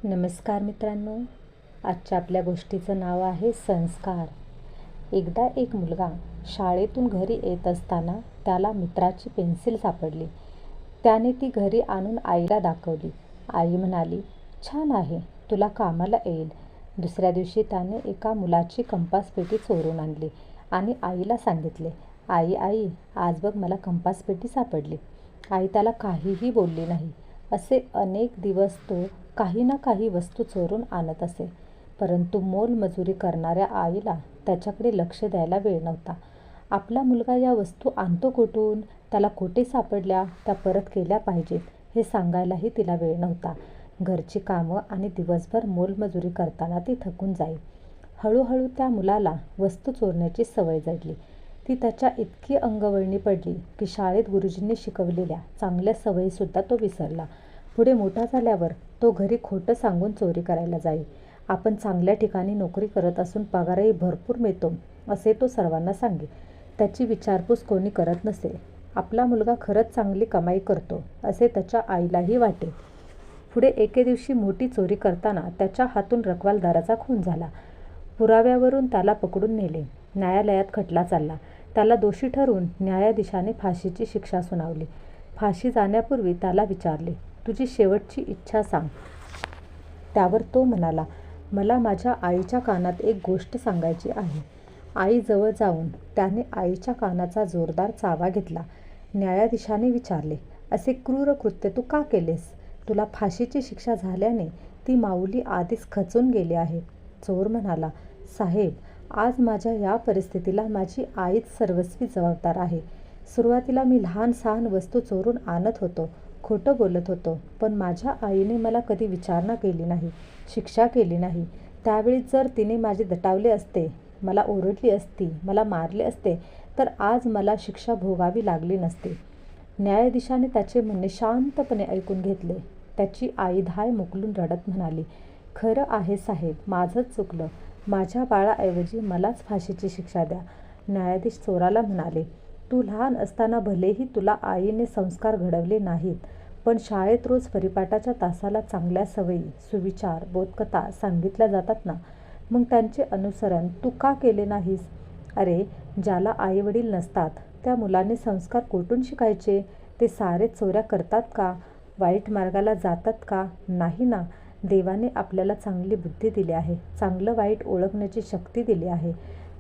नमस्कार मित्रांनो, आजच्या आपल्या गोष्टीचं नाव आहे संस्कार. एकदा एक मुलगा शाळेतून घरी येत असताना त्याला मित्राची पेन्सिल सापडली. त्याने ती घरी आणून आईला दाखवली. आई म्हणाली, छान आहे, तुला कामाला येईल. दुसऱ्या दिवशी त्याने एका मुलाची कंपास पेटी चोरून आणली आणि आईला सांगितले, आई आई, आज बघ मला कंपास पेटी सापडली. आई त्याला काहीही बोलली नाही. असे अनेक दिवस तो काही ना काही वस्तू चोरून आणत असे, परंतु मोलमजुरी करणाऱ्या आईला त्याच्याकडे लक्ष द्यायला वेळ नव्हता. आपला मुलगा या वस्तू आणतो कुठून, त्याला कुठे सापडल्या, त्या परत केल्या पाहिजेत हे सांगायलाही तिला वेळ नव्हता. घरची कामं आणि दिवसभर मोलमजुरी करताना ती थकून जाई. हळूहळू त्या मुलाला वस्तू चोरण्याची सवय जडली. ती त्याच्या इतकी अंगवळणी पडली की शाळेत गुरुजींनी शिकवलेल्या चांगल्या सवयीसुद्धा तो विसरला. पुढे मोठा झाल्यावर तो घरी खोटं सांगून चोरी करायला जाई. आपण चांगल्या ठिकाणी नोकरी करत असून पगारही भरपूर मिळतो असे तो सर्वांना सांगे. त्याची विचारपूस कोणी करत नसे. आपला मुलगा खरंच चांगली कमाई करतो असे त्याच्या आईलाही वाटे. पुढे एके दिवशी मोठी चोरी करताना त्याच्या हातून रखवालदाराचा खून झाला. पुराव्यावरून त्याला पकडून नेले. न्यायालयात खटला चालला. त्याला दोषी ठरवून न्यायाधीशाने फाशीची शिक्षा सुनावली. फाशी जाण्यापूर्वी त्याला विचारले, तुझी शेवटची इच्छा सांग. त्यावर तो म्हणाला, मला माझ्या आईच्या कानात एक गोष्ट सांगायची आहे. आईजवळ जाऊन त्याने आईच्या कानाचा जोरदार चावा घेतला. न्यायाधीशाने विचारले, असे क्रूर कृत्य तू का केलेस? तुला फाशीची शिक्षा झाल्याने ती माऊली आधीच खचून गेली आहे. चोर म्हणाला, साहेब, आज माझ्या या परिस्थितीला माझी आईच सर्वस्वी जबाबदार आहे. सुरुवातीला मी लहान सहान वस्तू चोरून आणत होतो, खोटं बोलत होतो, पण माझ्या आईने मला कधी विचारणा केली नाही, शिक्षा केली नाही. त्यावेळी जर तिने माझे दटावले असते, मला ओरडली असती, मला मारले असते, तर आज मला शिक्षा भोगावी लागली नसती. न्यायाधीशाने त्याचे म्हणणे शांतपणे ऐकून घेतले. त्याची आई धाय मोकलून रडत म्हणाली, खरं आहे साहेब, माझंच चुकलं. माझ्या बाळाऐवजी मलाच फाशीची शिक्षा द्या. न्यायाधीश चोराला म्हणाले, तू लहान असताना भलेही तुला आईने संस्कार घडवले नाहीत, पण शाळेत रोज परिपाठाच्या तासाला चांगल्या सवयी, सुविचार, बोधकथा सांगितल्या जातात ना, मग त्यांचे अनुसरण तू का केले नाहीस? अरे, ज्याला आईवडील नसतात त्या मुलाने संस्कार कुठून शिकायचे? ते सारे चोऱ्या करतात का? वाईट मार्गाला जातात का? नाही ना. देवाने आपल्याला चांगली बुद्धी दिली आहे, चांगलं वाईट ओळखण्याची शक्ती दिली आहे.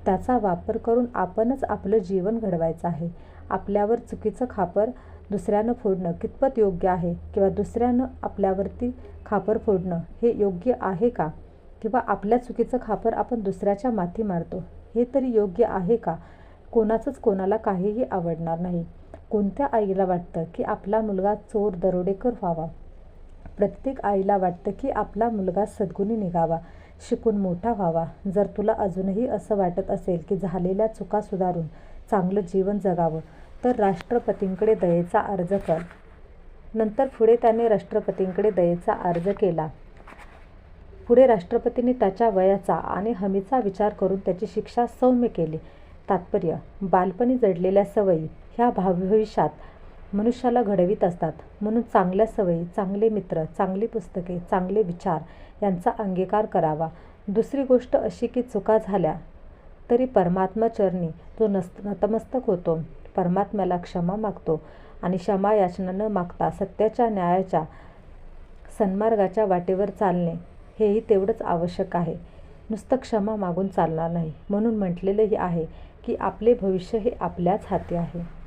त्याचा वापर करून आपणच आपलं जीवन घडवायचं आहे. आपल्यावर चुकीचं खापर दुसऱ्यानं फोडणं कितपत योग्य आहे, किंवा दुसऱ्यानं आपल्यावरती खापर फोडणं हे योग्य आहे का? किंवा आपल्या चुकीचं खापर आपण दुसऱ्याच्या माथी मारतो, हे तरी योग्य आहे का? कोणाचंच कोणाला काहीही आवडणार नाही. कोणत्या आईला वाटतं की आपला मुलगा चोर दरोडेकर व्हावा? प्रत्येक आईला वाटतं की आपला मुलगा सद्गुणी निघावा, शिकून मोठा व्हावा. जर तुला अजूनही असं वाटत असेल की झालेल्या चुका सुधारून चांगलं जीवन जगावं, तर राष्ट्रपतींकडे दयेचा अर्ज कर. नंतर पुढे त्याने राष्ट्रपतींकडे दयेचा अर्ज केला. पुढे राष्ट्रपतींनी त्याच्या वयाचा आणि हमीचा विचार करून त्याची शिक्षा सौम्य केली. तात्पर्य, बालपणी जडलेल्या सवयी ह्या भविष्यात मनुष्याला घडवीत असतात. म्हणून चांगल्या सवयी, चांगले मित्र, चांगली पुस्तके, चांगले विचार यांचा अंगीकार करावा. दुसरी गोष्ट अशी की चुका झाल्या तरी परमात्मा चरणी जो नतमस्तक होतो, परमात्म्याला क्षमा मागतो आणि क्षमा याचना न मागता सत्याच्या, न्यायाच्या, सन्मार्गाच्या वाटेवर चालणे हेही तेवढंच आवश्यक आहे. नुसतं क्षमा मागून चालणार नाही. म्हणून म्हटलेलंही आहे की आपले भविष्य हे आपल्याच हाती आहे.